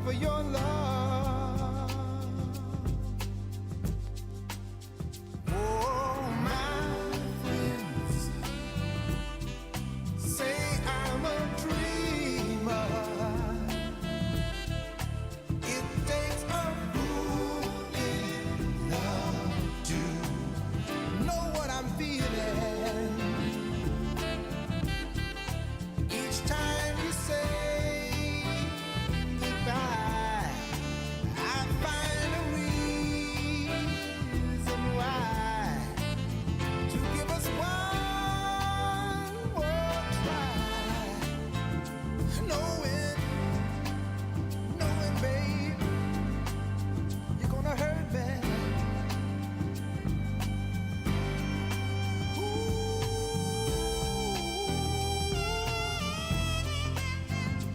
for your love. Oh, my friends say I'm a dreamer. It takes a fool in love to know what I'm feeling. Each time you say goodbye, I find a reason why to give us one more try. Knowing, babe, you're gonna hurt me.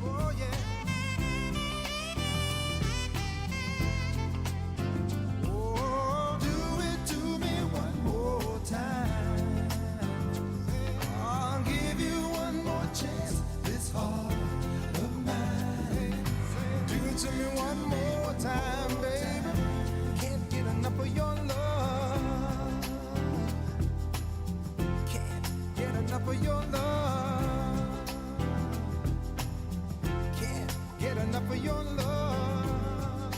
Oh yeah. Oh, do it to me one more time. I'll give you one more chance. This heart of mine. Do it to me one more time, baby. Can't get enough of your love. Can't get enough of your love. Can't get enough of your love.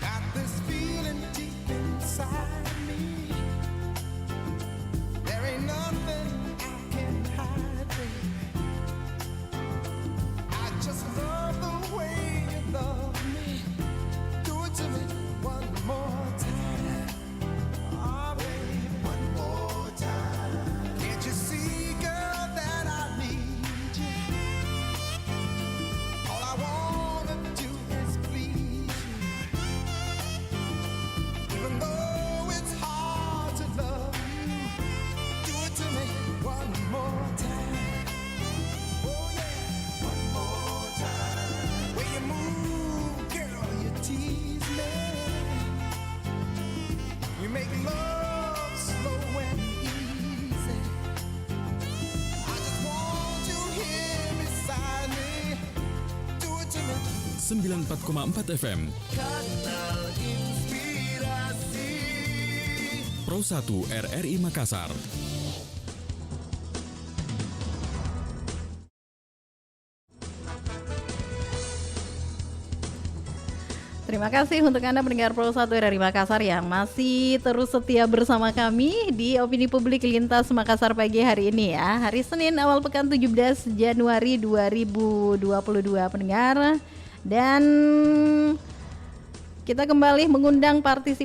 Got this feeling deep inside me. There ain't nothing I can hide, baby. I just love the way you love me. Do it to me one more time. Oh, baby, one more time. Can't you see, girl, that I need you? All I wanna do is please you. Even though it's hard to love you, do it to me one more time. Oh yeah, one more time. When you move, girl, you tease me. We make love slow and easy. I just want you here beside me. Do it to me. 94,4 FM Kanal Inspirasi. Pro 1 RRI Makassar. Terima kasih untuk Anda pendengar Pro 1 RRI Makassar yang masih terus setia bersama kami di Opini Publik Lintas Makassar pagi hari ini ya. Hari Senin awal pekan 17 Januari 2022 pendengar. Dan kita kembali mengundang partisipasi